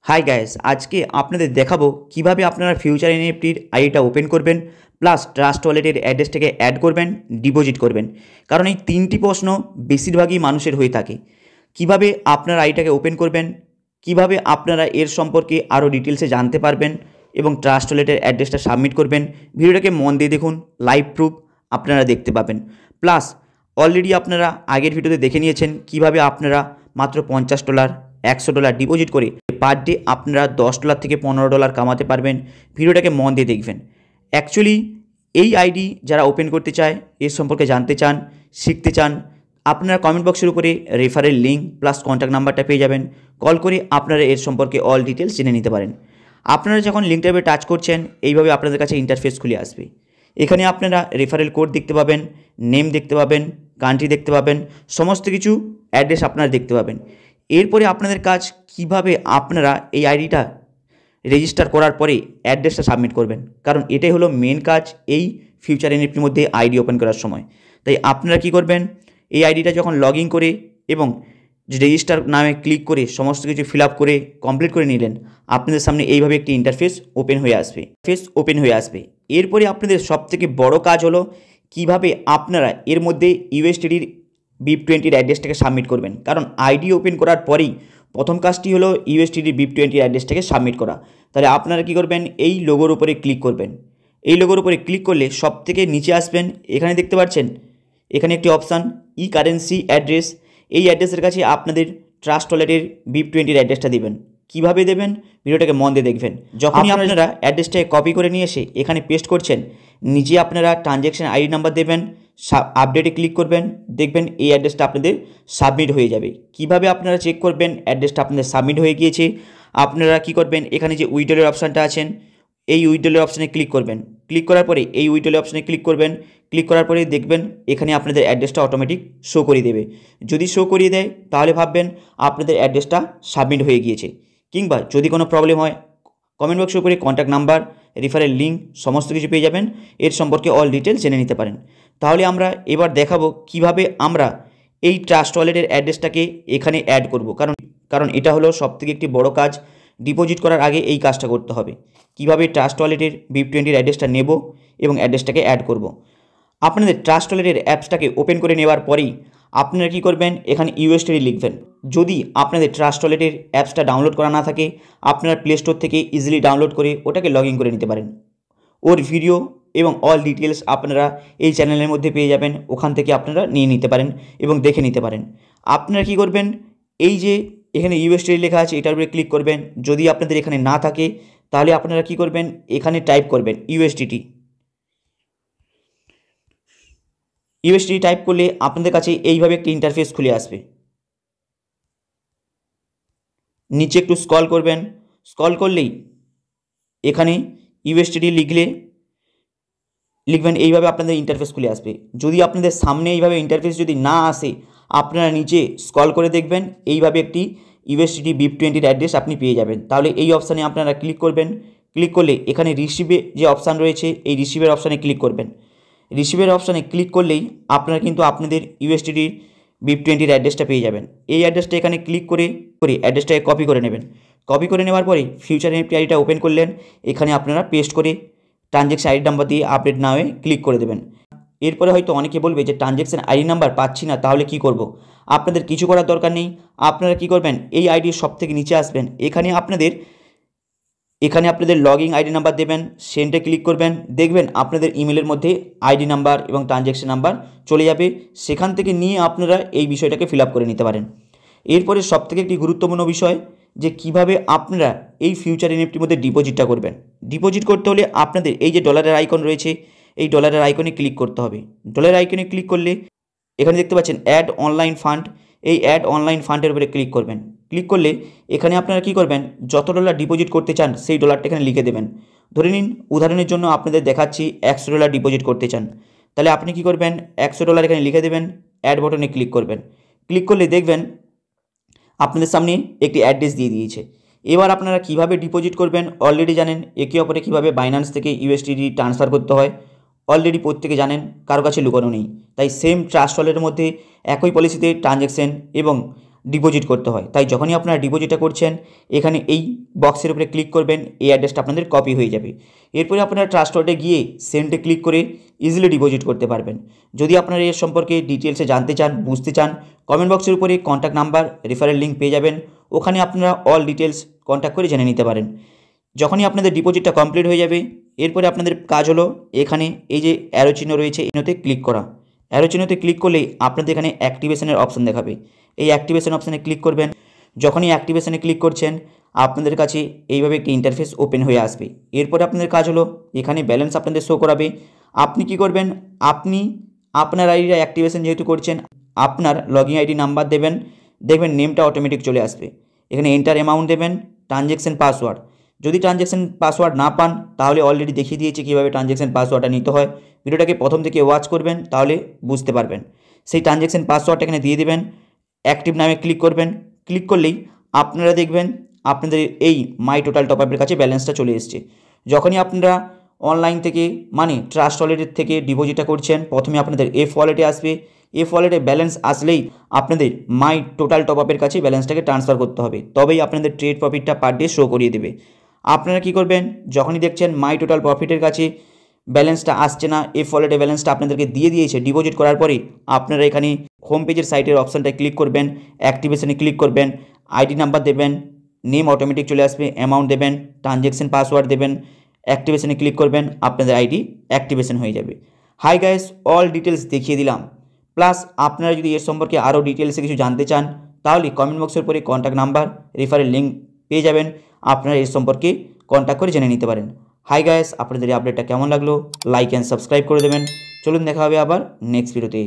Hi guys, আজকে আপনাদের দেখাবো কিভাবে আপনারা ফিউচার এনএফটির আইডিটা ওপেন করবেন, প্লাস ট্রাস্ট ওয়ালেটের অ্যাড্রেসটাকে অ্যাড করবেন, ডিপোজিট করবেন। কারণ এই তিনটি প্রশ্ন বেশিরভাগই মানুষের হয়ে থাকে। কিভাবে আপনারা আইডিটাকে ওপেন করবেন, কিভাবে আপনারা এর সম্পর্কে আরও ডিটেলসে জানতে পারবেন এবং ট্রাস্ট ওয়ালেটের অ্যাড্রেসটা সাবমিট করবেন। ভিডিওটাকে মন দিয়ে দেখুন, লাইভ প্রুফ আপনারা দেখতে পাবেন। প্লাস অলরেডি আপনারা আগের ভিডিওতে দেখে নিয়েছেন কিভাবে আপনারা মাত্র $50, $100 ডিপোজিট করে পার ডে আপনারা $10 থেকে $15 কামাতে পারবেন। ভিডিওটাকে মন দিয়ে দেখবেন। অ্যাকচুয়ালি এই আইডি যারা ওপেন করতে চায়, এর সম্পর্কে জানতে চান, শিখতে চান, আপনারা কমেন্ট বক্সের উপরে রেফারেল লিঙ্ক প্লাস কন্ট্যাক্ট নাম্বারটা পেয়ে যাবেন। কল করে আপনারা এর সম্পর্কে অল ডিটেলস জেনে নিতে পারেন। আপনারা যখন লিঙ্কটার উপরে টাচ করছেন, এইভাবে আপনাদের কাছে ইন্টারফেস খুলে আসবে। এখানে আপনারা রেফারেল কোড দেখতে পাবেন, নেম দেখতে পাবেন, কান্ট্রি দেখতে পাবেন, সমস্ত কিছু অ্যাড্রেস আপনারা দেখতে পাবেন। এরপরে আপনাদের কাজ কিভাবে আপনারা এই আইডিটা রেজিস্টার করার পরে অ্যাড্রেসটা সাবমিট করবেন, কারণ এটাই হলো মেন কাজ এই ফিউচার এনএফটির মধ্যে আইডি ওপেন করার সময়। তাই আপনারা কি করবেন, এই আইডিটা যখন লগ ইন করে এবং রেজিস্টার নামে ক্লিক করে সমস্ত কিছু ফিল আপ করে কমপ্লিট করে নিলেন, আপনাদের সামনে এইভাবে একটি ইন্টারফেস ওপেন হয়ে আসবে। এরপরে আপনাদের সবথেকে বড় কাজ হলো কিভাবে আপনারা এর মধ্যে ইউএসডিটির BIP20 অ্যাড্রেসটাকে সাবমিট করবেন। কারণ আইডি ওপেন করার পরেই প্রথম কাজটি হলো ইউএসডিটির BIP20 অ্যাড্রেসটাকে সাবমিট করা। তাহলে আপনারা কি করবেন, এই লোগোর উপরে ক্লিক করবেন। এই লোগোর উপরে ক্লিক করলে সব থেকে নিচে আসবেন, এখানে দেখতে পাচ্ছেন এখানে একটি অপশান ই কারেন্সি অ্যাড্রেস। এই অ্যাড্রেসের কাছে আপনাদের ট্রাস্ট ওয়ালেটের BIP20 অ্যাড্রেসটা দেবেন। কিভাবে দেবেন, ভিডিওটাকে মন দিয়ে দেখবেন। যখনই আপনারা অ্যাড্রেসটাকে কপি করে নিয়ে এসে এখানে পেস্ট করছেন, নিচে আপনারা ট্রানজ্যাকশন আইডি নাম্বার দেবেন, আপডেটে ক্লিক করবেন, দেখবেন এই অ্যাড্রেসটা আপনাদের সাবমিট হয়ে যাবে। কিভাবে আপনারা চেক করবেন অ্যাড্রেসটা আপনাদের সাবমিট হয়ে গিয়েছে, আপনারা কি করবেন, এখানে যে উইথড্রলের অপশানটা আছেন, এই উইথড্রলের অপশানে ক্লিক করবেন। ক্লিক করার পরে এই উইথড্রলের অপশানে ক্লিক করবেন। ক্লিক করার পরে দেখবেন এখানে আপনাদের অ্যাড্রেসটা অটোমেটিক শো করিয়ে দেবে। যদি শো করিয়ে দেয় তাহলে ভাববেন আপনাদের অ্যাড্রেসটা সাবমিট হয়ে গিয়েছে। কিংবা যদি কোনো প্রবলেম হয়, কমেন্ট বক্সের উপরে কন্ট্যাক্ট নাম্বার, রেফারেল লিঙ্ক সমস্ত কিছু পেয়ে যাবেন। এর সম্পর্কে অল ডিটেলস জেনে নিতে পারেন। তাহলে আমরা এবার দেখাবো কিভাবে আমরা এই ট্রাস্ট ওয়ালেটের অ্যাড্রেসটাকে এখানে অ্যাড করব। কারণ এটা হলো সবথেকে একটি বড় কাজ। ডিপোজিট করার আগে এই কাজটা করতে হবে। কিভাবে ট্রাস্ট ওয়ালেটের BIP20 অ্যাড্রেসটা নেব এবং অ্যাড্রেসটাকে অ্যাড করব। আপনাদের ট্রাস্ট ওয়ালেটের অ্যাপসটাকে ওপেন করে নেওয়ার পরেই আপনারা কী করবেন, এখানে ইউএসডিটি লিখবেন। যদি আপনাদের ট্রাস্ট ওয়ালেটের অ্যাপসটা ডাউনলোড করা না থাকে, আপনারা প্লে স্টোর থেকে ইজিলি ডাউনলোড করে ওটাকে লগ ইন করে নিতে পারেন। ওর ভিডিও এবং অল ডিটেলস আপনারা এই চ্যানেলের মধ্যে পেয়ে যাবেন। ওখান থেকে আপনারা নিয়ে নিতে পারেন এবং দেখে নিতে পারেন। আপনারা কি করবেন, এই যে এখানে ইউএসডিটি লেখা আছে এটার উপরে ক্লিক করবেন। যদি আপনাদের এখানে না থাকে তাহলে আপনারা কি করবেন, এখানে টাইপ করবেন ইউএসডিটি টাইপ করলে আপনাদের কাছে এইভাবে একটি ইন্টারফেস খুলে আসবে। নিচে একটু স্ক্রল করবেন। স্ক্রল করলেই এখানে ইউএসডিটি লিখবেন, এইভাবে আপনাদের ইন্টারফেস খুলে আসবে। যদি আপনাদের সামনে এইভাবে ইন্টারফেস যদি না আসে, আপনারা নিচে স্ক্রল করে দেখবেন এইভাবে একটি ইউএসডিটি BIP20 অ্যাড্রেস আপনি পেয়ে যাবেন। তাহলে এই অপশানে আপনারা ক্লিক করবেন। ক্লিক করলে এখানে রিসিভে যে অপশান রয়েছে, এই রিসিভের অপশানে ক্লিক করবেন। রিসিভের অপশানে ক্লিক করলেই আপনারা কিন্তু আপনাদের ইউএসডিটির BIP20 অ্যাড্রেসটা পেয়ে যাবেন। এই অ্যাড্রেসটা এখানে ক্লিক করে অ্যাড্রেসটাকে কপি করে নেবেন। কপি করে নেওয়ার পরে ফিউচার এনএফটি আইডিটা ওপেন করলেন, এখানে আপনারা পেস্ট করে ট্রানজ্যাকশন আইডি নাম্বার দিয়ে আপডেট নামে ক্লিক করে দেবেন। এরপরে হয়তো অনেকে বলবে যে ট্রানজ্যাকশন আইডি নাম্বার পাচ্ছি না, তাহলে কি করব। আপনাদের কিছু করার দরকার নেই। আপনারা কি করবেন, এই আইডির সব থেকে নিচে আসবেন। এখানে আপনাদের লগ ইন আইডি নাম্বার দেবেন, সেন্ডে ক্লিক করবেন। দেখবেন আপনাদের ইমেলের মধ্যে আইডি নাম্বার এবং ট্রানজ্যাকশন নাম্বার চলে যাবে। সেখান থেকে নিয়ে আপনারা এই বিষয়টাকে ফিল আপ করে নিতে পারেন। এরপরে সবথেকে একটি গুরুত্বপূর্ণ বিষয় যে কিভাবে আপনারা এই ফিউচার এনএফটির মধ্যে ডিপোজিটটা করবেন। ডিপোজিট করতে হলে আপনাদের এই যে ডলারের আইকন রয়েছে, এই ডলারের আইকনে ক্লিক করতে হবে। ডলারের আইকনে ক্লিক করলে এখানে দেখতে পাচ্ছেন অ্যাড অনলাইন ফান্ড। এই অ্যাড অনলাইন ফান্ডের উপরে ক্লিক করবেন। ক্লিক করলে এখানে আপনারা কি করবেন, যত ডলার ডিপোজিট করতে চান সেই ডলারটা এখানে লিখে দেবেন। ধরে নিন উদাহরণের জন্য আপনাদের দেখাচ্ছি $100 ডিপোজিট করতে চান। তাহলে আপনি কি করবেন, $100 এখানে লিখে দেবেন, অ্যাড বাটনে ক্লিক করবেন। ক্লিক করলে দেখবেন আপনাদের সামনে একটি অ্যাড্রেস দিয়ে দিয়েছে। এবার আপনারা কিভাবে ডিপোজিট করবেন অলরেডি জানেন। একে অপরে কিভাবে বাইন্যান্স থেকে ইউএসডিটি ট্রান্সফার করতে হয় অলরেডি প্রত্যেকে জানেন, কারো কাছে লুকানো নেই। তাই সেম ট্রাস্ট ওয়ালেটের মধ্যে একই পলিসিতে ট্রানজ্যাকশন এবং ডিপোজিট করতে হয়। তাই যখনই আপনারা ডিপোজিটটা করছেন এখানে এই বক্সের উপরে ক্লিক করবেন, এই অ্যাড্রেসটা আপনাদের কপি হয়ে যাবে। এরপরে আপনারা ট্রাস্ট ওয়ালেটে গিয়ে সেন্ডে ক্লিক করে ইজিলি ডিপোজিট করতে পারবেন। যদি আপনারা এর সম্পর্কে ডিটেলসে জানতে চান, বুঝতে চান, কমেন্ট বক্সের উপরে কন্ট্যাক্ট নাম্বার, রেফারেল লিঙ্ক পেয়ে যাবেন, ওখানে আপনারা অল ডিটেলস কন্ট্যাক্ট করে জেনে নিতে পারেন। যখনই আপনাদের ডিপোজিটটা কমপ্লিট হয়ে যাবে এরপরে আপনাদের কাজ হলো এখানে এই যে অ্যারো চিহ্ন রয়েছে এতে ক্লিক করা। অ্যারো চিহ্নতে ক্লিক করলেই আপনাদের এখানে অ্যাক্টিভেশনের অপশান দেখাবে, এই অ্যাক্টিভেশন অপশানে ক্লিক করবেন। যখনই অ্যাক্টিভেশনে ক্লিক করছেন আপনাদের কাছে এইভাবে একটি ইন্টারফেস ওপেন হয়ে আসবে। এরপরে আপনাদের কাজ হলো এখানে ব্যালেন্স আপনাদের শো করাবে। আপনি কি করবেন, আপনি আপনার আইডিটা অ্যাক্টিভেশন যেহেতু করছেন আপনার লগইন আইডি নাম্বার দেবেন, দেখবেন নেমটা অটোমেটিক চলে আসবে। এখানে এন্টার অ্যামাউন্ট দেবেন, ট্রানজ্যাকশন পাসওয়ার্ড। যদি ট্রানজ্যাকশন পাসওয়ার্ড না পান তাহলে অলরেডি দেখিয়ে দিয়েছি কীভাবে ট্রানজ্যাকশন পাসওয়ার্ডটা নিতে হয়, ভিডিওটাকে প্রথম থেকে ওয়াচ করবেন তাহলে বুঝতে পারবেন। সেই ট্রানজ্যাকশন পাসওয়ার্ডটা এখানে দিয়ে দেবেন, অ্যাক্টিভ নামে ক্লিক করবেন। ক্লিক করলেই আপনারা দেখবেন আপনাদের এই মাই টোটাল টপ আপের কাছে ব্যালেন্সটা চলে এসছে। যখনই আপনারা অনলাইন থেকে মানে ট্রাস্ট ওয়ালেটের থেকে ডিপোজিটটা করছেন প্রথমে আপনাদের এফ ওয়ালেটে আসবে, এফ ওয়ালেটে ব্যালেন্স আসলেই আপনাদের মাই টোটাল টপ আপের কাছে ব্যালেন্সটাকে ট্রান্সফার করতে হবে, তবেই আপনাদের ট্রেড প্রফিটটা পার ডে শো করিয়ে দেবে। আপনারা কি করবেন, যখনই দেখছেন মাই টোটাল প্রফিটের কাছে ব্যালেন্সটা আসছে না, এফ ওয়ালেটে ব্যালেন্সটা আপনাদেরকে দিয়ে দিয়েছে ডিপোজিট করার পরে, আপনারা এখানে হোম পেজের সাইটের অপশানটায় ক্লিক করবেন, অ্যাক্টিভেশনে ক্লিক করবেন, আইডি নাম্বার দেবেন, নেম অটোমেটিক চলে আসবে, অ্যামাউন্ট দেবেন, ট্রানজ্যাকশন পাসওয়ার্ড দেবেন, অ্যাক্টিভেশনে ক্লিক করবেন, আপনাদের আইডি অ্যাক্টিভেশন হয়ে যাবে। হাই গাইস, অল ডিটেলস দেখিয়ে দিলাম। প্লাস আপনারা যদি এর সম্পর্কে আরও ডিটেলসে কিছু জানতে চান তাহলে কমেন্ট বক্সের উপরে কন্ট্যাক্ট নাম্বার, রেফারেল লিঙ্ক পেয়ে যাবেন, আপনারা এর সম্পর্কে কন্ট্যাক্ট করে জেনে নিতে পারেন। হাই গাইস, আপনাদের এই আপডেটটা কেমন লাগলো লাইক অ্যান্ড সাবস্ক্রাইব করে দেবেন। চলুন দেখা হবে আবার নেক্সট ভিডিওতে।